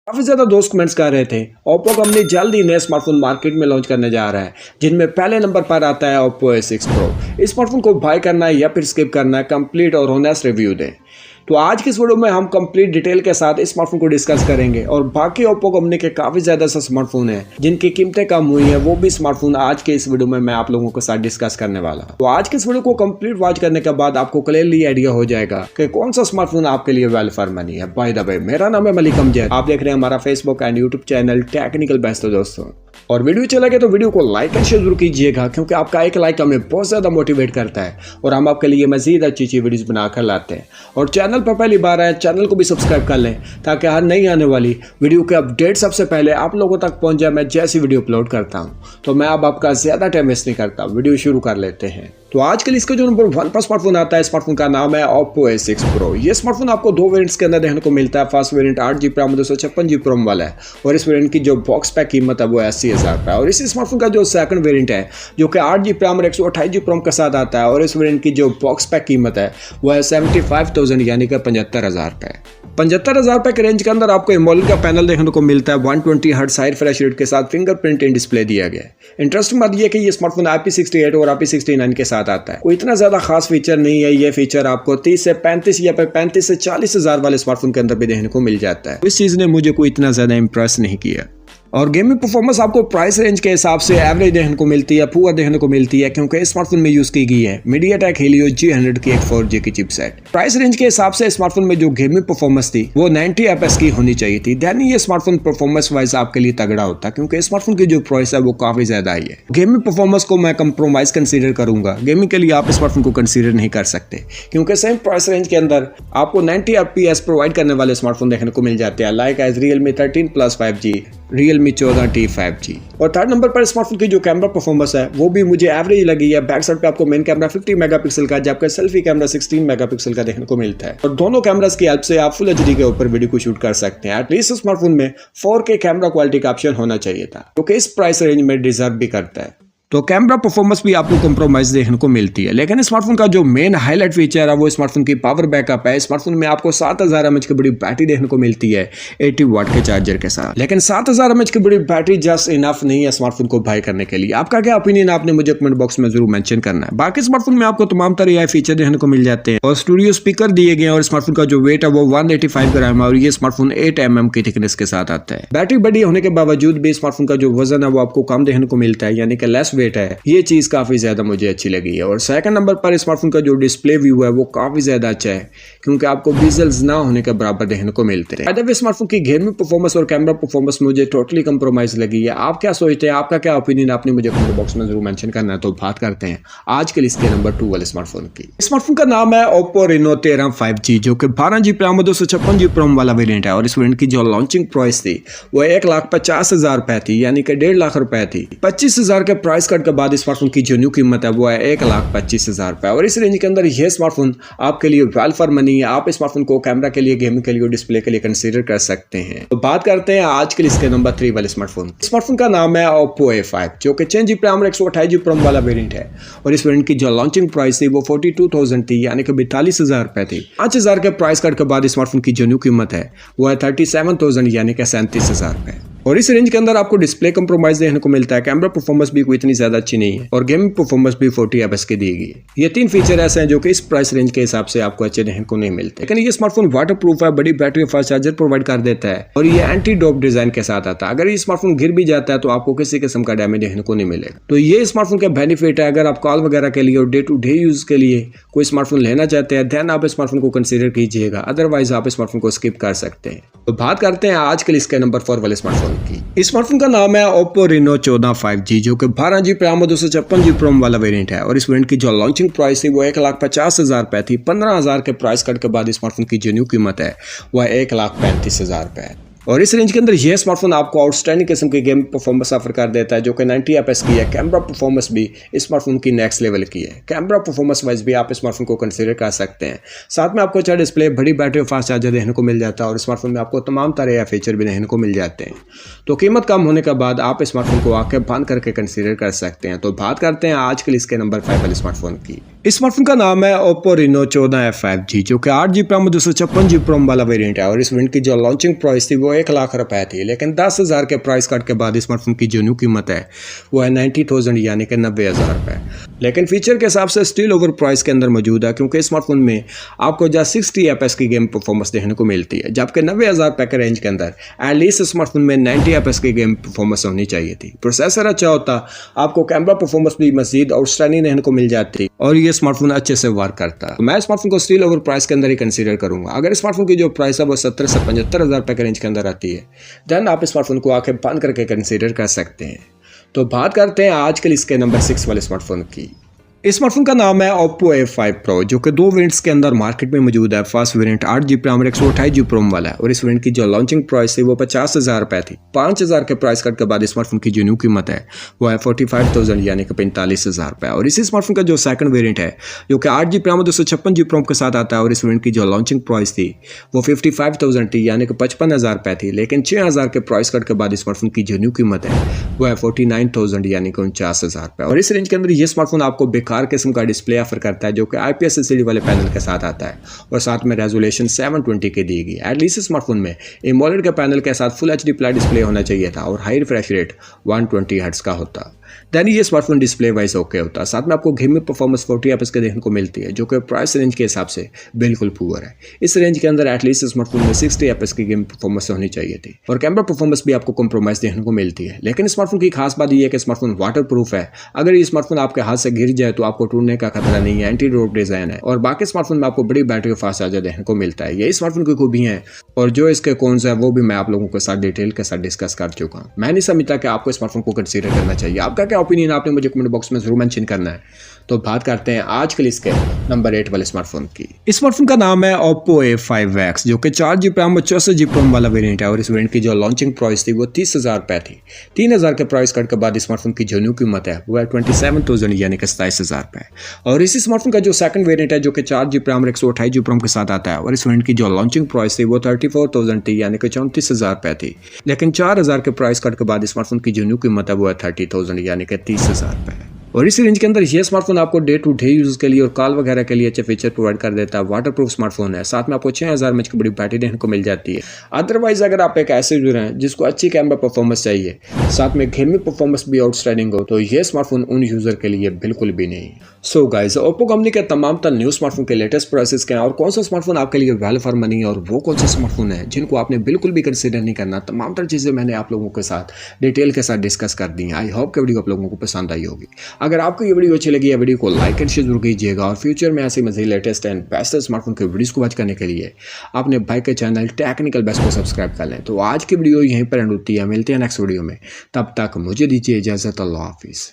काफी ज्यादा दोस्त कमेंट्स कर रहे थे ओप्पो कंपनी जल्द ही नए स्मार्टफोन मार्केट में लॉन्च करने जा रहा है, जिनमें पहले नंबर पर आता है ओप्पो A6 Pro। इस स्मार्टफोन को बाय करना है या फिर स्किप करना है, कंप्लीट और ऑनेस्ट रिव्यू दें। तो आज की इस वीडियो में हम कंप्लीट डिटेल के साथ इस स्मार्टफोन को डिस्कस करेंगे और बाकी ओप्पो कंपनी के काफी ज्यादा ऐसे स्मार्टफोन हैं जिनकी कीमतें कम हुई हैं, वो भी स्मार्टफोन आज के इस वीडियो में मैं आप लोगों के साथ डिस्कस करने वाला हूं। तो आज के इस वीडियो को कंप्लीट वॉच करने के बाद आपको क्लियरली आइडिया हो जाएगा कि कौन सा स्मार्टफोन आपके लिए वेल फॉर मनी है। बाय द वे, मेरा नाम है मलिक अमजद, आप देख रहे हैं हमारा Facebook and YouTube channel technical best दोस्तों। और वीडियो चला गया तो वीडियो को लाइक एंड शेयर जरूर कीजिएगा, क्योंकि आपका एक लाइक हमें बहुत ज्यादा मोटिवेट करता है और हम आपके लिए मजीद अच्छी वीडियोस बनाकर लाते हैं। और चैनल पर पहली बार आए, चैनल को भी सब्सक्राइब कर लें ताकि हर नई आने वाली वीडियो के अपडेट सबसे पहले आप लोगों तक पहुंच जाए। मैं जैसी वीडियो अपलोड करता हूं तो मैं अब आपका ज्यादा टाइम वेस्ट नहीं करता, वीडियो शुरू कर लेते हैं। तो आज के लिए इसका जो नंबर 1 पर स्मार्टफोन आता है, स्मार्टफोन का नाम है ओप्पो A6 Pro। ये स्मार्टफोन आपको दो वेरिएंट्स के अंदर देखने को मिलता है। First variant 8GB RAM 256GB ROM वाला है और इस वेरिएंट की जो बॉक्स पैक कीमत है वो 80,000 रुपये। और इसी स्मार्टफोन का जो सेकंड वेरिएंट है जो कि 8GB RAM और 128GB ROM के साथ आता है और इस वेरिएंट की जो बॉक्स पैक कीमत है वो है 75,000 यानी कि 75,000 रुपये। 75,000 रुपये के रेंज के अंदर आपको एमोलेड का पैनल देखने को मिलता है। 120 हर्ट्ज हाई रिफ्रेश रेट के साथ फिंगरप्रिंट इन डिस्प्ले दिया गया है। इंटरेस्टिंग बात यह कि ये स्मार्टफोन IP68 और IP69 के साथ आता है। कोई इतना ज्यादा खास फीचर नहीं है, ये फीचर आपको 30 से 35 या 35 से 40,000 वाले स्मार्टफोन के अंदर भी देखने को मिल जाता है। इस चीज ने मुझे कोई इतना ज्यादा इंप्रेस नहीं किया। और गेमिंग परफॉर्मेंस आपको प्राइस रेंज के हिसाब से एवरेज देखने को मिलती है, पुअर देखने को मिलती है, क्योंकि इस स्मार्टफोन में यूज की गई है MediaTek Helio G100 की एक 4G की चिपसेट। प्राइस रेंज के हिसाब से स्मार्टफोन में जो गेमिंग परफॉर्मेंस थी वो 90 FPS की होनी चाहिए थी। देन ये स्मार्टफोन परफॉर्मेंस वाइज आपके लिए तगड़ा होता, क्योंकि स्मार्टफोन की जो प्राइस है वो काफी ज्यादा आई है। गेमिंग परफॉर्मेंस को मैं कंप्रोमाइज कंसीडर करूंगा, गेमिंग के लिए आप स्मार्टफोन को कंसीडर नहीं कर सकते, क्योंकि सेम प्राइस रेंज के अंदर आपको 90 FPS प्रोवाइड करने वाले स्मार्टफोन देखने को मिल जाते हैं, like as Realme 13 Plus 5G, Realme 14T 5G। और थर्ड नंबर पर स्मार्टफोन की जो कैमरा परफॉर्मेंस है वो भी मुझे एवरेज लगी है। बैक साइड पे आपको मेन कैमरा 50 मेगापिक्सल का, जबकि सेल्फी कैमरा 16 मेगापिक्सल का देखने को मिलता है। और दोनों कैमरास की हेल्प से आप फुल HD के ऊपर वीडियो को शूट कर सकते हैं। एटलीस्ट स्मार्टफोन में 4K कैमरा क्वालिटी का ऑप्शन होना चाहिए था, क्योंकि इस प्राइस रेंज में डिजर्व भी करता है। तो कैमरा परफॉर्मेंस भी आपको कंप्रोमाइज देखने को मिलती है। लेकिन स्मार्टफोन का जो मेन हाईलाइट फीचर है वो स्मार्टफोन की पावर बैकअप है। स्मार्टफोन में आपको 7000 mAh की बड़ी बैटरी देखने को मिलती है 80 वाट के चार्जर के साथ। लेकिन 7000 mAh की बड़ी बैटरी जस्ट इनफ नहीं है स्मार्टफोन को बाय करने के लिए। आपका क्या ओपिनियन आपने मुझे कमेंट बॉक्स में जरूर मेंशन करना है। बाकी स्मार्टफोन में आपको तमाम तरह फीचर देखने को मिल जाते हैं और स्टूडियो स्पीकर दिए गए हैं और स्मार्टफोन का जो वेट है वो 185 ग्राम है और ये स्मार्टफोन 8 mm की थिकनेस के साथ आता है। बैटरी बड़ी होने के बावजूद भी स्मार्टफोन का जो वजन है वो आपको कम देखने को मिलता है, यानी कि लेस वेट है। ये चीज काफी ज्यादा मुझे अच्छी लगी है। और सेकंड नंबर पर स्मार्टफोन का जो डिस्प्ले व्यू है वो काफी ज्यादा अच्छा है, क्योंकि आपको बेजल्स ना होने के बराबर देखने को मिलते हैं। अदरवाइज स्मार्टफोन की गेमिंग परफॉर्मेंस और कैमरा परफॉर्मेंस मुझे टोटली कंप्रोमाइज लगी है। आप क्या सोचते हैं, आपका क्या ओपिनियन आपने मुझे कमेंट बॉक्स में जरूर मेंशन करना है। तो बात करते हैं आज के लिस्ट के नंबर 2 वाले स्मार्टफोन की। स्मार्टफोन का नाम है Oppo Reno 13 5G, जो कि 12GB RAM 256GB ROM वाला वेरिएंट है। और इस वेरिएंट की जो लॉन्चिंग प्राइस थी वो 1,50,000 रुपए थी, यानी कि 1.5 लाख रुपए थी। 25,000 के प्राइस कट के बाद स्मार्टफोन की जो न्यू कीमत है वो है 1,25,000 रुपए। और इस रेंज के अंदर यह स्मार्टफोन आपके लिए वेल फॉर मनी है। आप स्मार्टफोन को कैमरा के लिए, गेमिंग के लिए और डिस्प्ले के लिए कंसीडर कर सकते हैं। तो बात करते हैं आज के लिस्ट के नंबर 3 वाले स्मार्टफोन। स्मार्टफोन का नाम है Oppo A5, जो कि 6GB RAM और 128GB ROM वाला वेरिएंट है। और इस वेरिएंट की जो लॉन्चिंग प्राइस थी वो 42,000 थी, यानी कि 42,000 रुपए थी। 5,000 के प्राइस कट के बाद स्मार्टफोन की जो न्यू कीमत है वो है 37,000 यानी कि 37,000 रुपए। और इस रेंज के अंदर आपको डिस्प्ले कंप्रोमाइज देखने को मिलता है। कैमरा परफॉर्मेंस भी कोई इतनी ज्यादा अच्छी नहीं है और गेमिंग परफॉर्मेंस भी 40 FPS की दी गई है। ये 3 फीचर ऐसे हैं जो कि इस प्राइस रेंज के हिसाब से आपको अच्छे देखने को नहीं मिलते। लेकिन ये स्मार्टफोन वाटर प्रूफ है, बड़ी बैटरी और फास्ट चार्जर प्रोवाइड कर देता है और ये एंटी डोप डिजाइन के साथ आता है। अगर ये स्मार्टफोन गिर भी जाता है तो आपको किसी किस्म का डैमेज देखने को नहीं मिलेगा। तो ये स्मार्टफोन का बेनिफिट है। अगर आप कॉल वगैरह के लिए और डे टू डे यूज के लिए कोई स्मार्टफोन लेना चाहते हैं, देन आप स्मार्टफोन को कंसीडर कीजिएगा, अदरवाइज आप स्मार्टफोन को स्किप कर सकते हैं। तो बात करते हैं आज के लिस्ट के नंबर 4 वाले स्मार्टफोन की। इस स्मार्टफोन का नाम है Oppo Reno 14 5G, जो कि 12GB RAM 256GB ROM वाला वेरिएंट है। और इस वेरिएंट की जो लॉन्चिंग प्राइस थी वो 1,50,000 रुपए थी। 15,000 के प्राइस कट के बाद स्मार्टफोन की जो न्यू कीमत है वह 1,35,000 रुपए है। और इस रेंज के अंदर यह स्मार्टफोन आपको आउटस्टैंडिंग किस्म की गेम परफॉर्मेंस ऑफर कर देता है, जो कि 90 FPS की है। कैमरा परफॉर्मेंस भी इस स्मार्टफोन की नेक्स्ट लेवल की है। कैमरा परफॉर्मेंस वाइज भी आप स्मार्टफोन को कंसीडर कर सकते हैं। साथ में आपको अच्छा डिस्प्ले, बड़ी बैटरी और फास्ट चार्जर देखने को मिल जाता है और स्मार्टफोन में आपको तमाम तरह के फीचर भी देखने को मिल जाते हैं। तो कीमत कम होने के बाद आप स्मार्टफोन को आंखें बंद करके कंसीडर कर सकते हैं। तो बात करते हैं आज के लिस्ट के नंबर 5 वाले स्मार्टफोन की। इस स्मार्टफोन का नाम है Oppo Reno 14 5G, जो कि 8GB RAM 256GB ROM वाला वेरिएंट है और इस वेरिएंट की जो लॉन्चिंग प्राइस थी वो 1 लाख रुपए थी, लेकिन 10,000 के प्राइस कट के बाद इस स्मार्टफोन की जो न्यू कीमत है वो है 90,000 यानी कि 90,000 रुपए। लेकिन फीचर के हिसाब से स्टिल ओवर प्राइस के अंदर मौजूद है, क्योंकि इस स्मार्टफोन में आपको जहाँ 60 FPS की गेम परफॉर्मेंस देखने को मिलती है, जबकि 90,000 रुपए के रेंज के अंदर एटलीस्ट स्मार्टफोन में 90 FPS की गेम परफॉर्मेंस होनी चाहिए थी। प्रोसेसर अच्छा होता, आपको कैमरा परफॉर्मेंस भी मजीद आउटस्टैंडिंग देखने को मिल जाती और ये स्मार्टफोन अच्छे से वर्क करता है। मैं स्मार्टफोन को स्टिल ओवर प्राइस के अंदर ही कंसीडर करूंगा। अगर स्मार्टफोन की जो प्राइस है वो 70 से 75,000 रुपए के रेंज के अंदर आती है, देन आप स्मार्टफोन को आंखें बंद करके कंसीडर कर सकते हैं। तो बात करते हैं आजकल इसके नंबर 6 वाले स्मार्टफोन की। इस स्मार्टफोन का नाम है Oppo A5 Pro, जो कि 2 वेरिएंट्स के अंदर मार्केट में मौजूद है। First variant 8GB RAM 128GB ROM वाला है और इस वेरिएंट की जो लॉन्चिंग प्राइस थी वो 50,000 रुपए थी। 5,000 के प्राइस कट के बाद स्मार्टफोन की जो न्यू कीमत है वो है 45,000 यानी कि 45,000 रुपए। और इसी स्मार्टफोन का जो सेकंड वेरिएंट है जो कि 8GB RAM 256GB ROM के साथ आता है और इस वेरिएंट की जो लॉन्चिंग प्राइस थी वो 55,000 थी यानी कि 55,000 रुपए थी, लेकिन 6,000 के प्राइस कट के बाद स्मार्टफोन की जो न्यू कीमत है वो है 49,000 यानी कि 49,000 रुपए। और इस रेंज के अंदर ये स्मार्टफोन आपको बेकार किस्म का डिस्प्ले ऑफर करता है, जो कि IPS LCD वाले पैनल के साथ आता है और साथ में रेजोल्यूशन 720 की दी गई। एटलीस्ट स्मार्टफोन में एमोलेड के पैनल के साथ फुल HD प्लाई डिस्प्ले होना चाहिए था और हाई रिफ्रेश रेट 120 हर्ट्ज का होता, देन ये स्मार्टफोन डिस्प्ले वाइज ओके होता। साथ में आपको गेमिंग परफॉर्मेंस 40 FPS के देखने को मिलती है, जो कि प्राइस रेंज के हिसाब से बिल्कुल पुअर है। इस रेंज के अंदर एटलीस्ट स्मार्टफोन में 60 FPS की गेम परफॉर्मेंस होनी चाहिए थी और कैमरा परफॉर्मेंस भी आपको कॉम्प्रोमाइज देखने को मिलती है। लेकिन स्मार्टफोन की खास बात यह है कि स्मार्टफोन वाटर प्रूफ है। अगर ये स्मार्टफोन आपके हाथ से गिर जाए तो आपको टूटने का खतरा नहीं है, एंटी ड्रॉप डिजाइन है और बाकी स्मार्टफोन में आपको बड़ी बैटरी फास्ट चार्जर देखने को मिलता है। यही स्मार्टफोन की खूबी है और जो इसके कौन है वो भी मैं आप लोगों के साथ डिटेल के साथ डिस्कस कर चुका हूँ। मैं नहीं समझता कि आपको स्मार्टफोन को कंसीडर करना चाहिए। आपका क्या ओपिनियन, आपने मुझे कमेंट बॉक्स में जरूर मेंशन करना है। तो बात करते हैं आजकल इसके नंबर 8 वाले स्मार्टफोन की। इस स्मार्टफोन का नाम है Oppo A5X, जो कि 4GB RAM 64GB ROM वाला वेरिएंट है और इस वेरिएंट की जो लॉन्चिंग प्राइस थी वो 30,000 रुपए थी। 3,000 के प्राइस कट के बाद स्मार्टफोन की जो न्यू कीमत है वो है 27,000 यानी कि 27,000 रुपए। और इसी स्मार्टफोन का जो सेकंड वेरिएंट है जो कि 4GB RAM 128GB ROM के साथ आता है और इस वेरिएंट की जो लॉन्चिंग प्राइस थी वो 34,000 थी यानी कि 34,000 रुपए थी, लेकिन 4,000 के प्राइस कट के बाद स्मार्टफोन की जो न्यू कीमत है वो है 30,000 यानी कि 30,000 रुपए। और इस रेंज के अंदर ये स्मार्टफोन आपको डे टू डे यूज के लिए और कॉल वगैरह के लिए अच्छे फीचर प्रोवाइड कर देता है। वाटर प्रूफ स्मार्टफोन है, साथ में आपको 6,000 mAh की बड़ी बैटरी देखने को मिल जाती है। अदरवाइज अगर आप एक ऐसे यूजर हैं जिसको अच्छी कैमरा परफॉर्मेंस चाहिए, साथ में गेमिंग परफॉर्मेंस भी आउटस्टैंडिंग हो, तो ये स्मार्टफोन उन यूजर के लिए बिल्कुल भी नहीं। सो गाइस, ओप्पो कंपनी के तमाम तर न्यू स्मार्टफोन के लेटेस्ट प्राइसेस क्या हैं और कौन सा स्मार्टफोन आपके लिए वैल्यू फॉर मनी है और वो कौन सा स्मार्टफोन है जिनको आपने बिल्कुल भी कंसीडर नहीं करना, तमाम तर चीजें मैंने आप लोगों के साथ डिटेल के साथ डिस्कस कर दी हैं। आई होप कि वीडियो आप लोगों को पसंद आई होगी। अगर आपको ये वीडियो अच्छी लगी है, वीडियो को लाइक एंड शेयर जरूर कीजिएगा और फ्यूचर में ऐसे मज़ीद लेटेस्ट एंड बेस्ट स्मार्टफोन के वीडियोस को वॉच करने के लिए अपने भाई के चैनल टेक्निकल बेस्ट को सब्सक्राइब कर लें। तो आज की वीडियो यहीं पर एंड होती है, मिलते हैं नेक्स्ट वीडियो में। तब तक मुझे दीजिए इजाज़त। अल्लाह हाफिज़।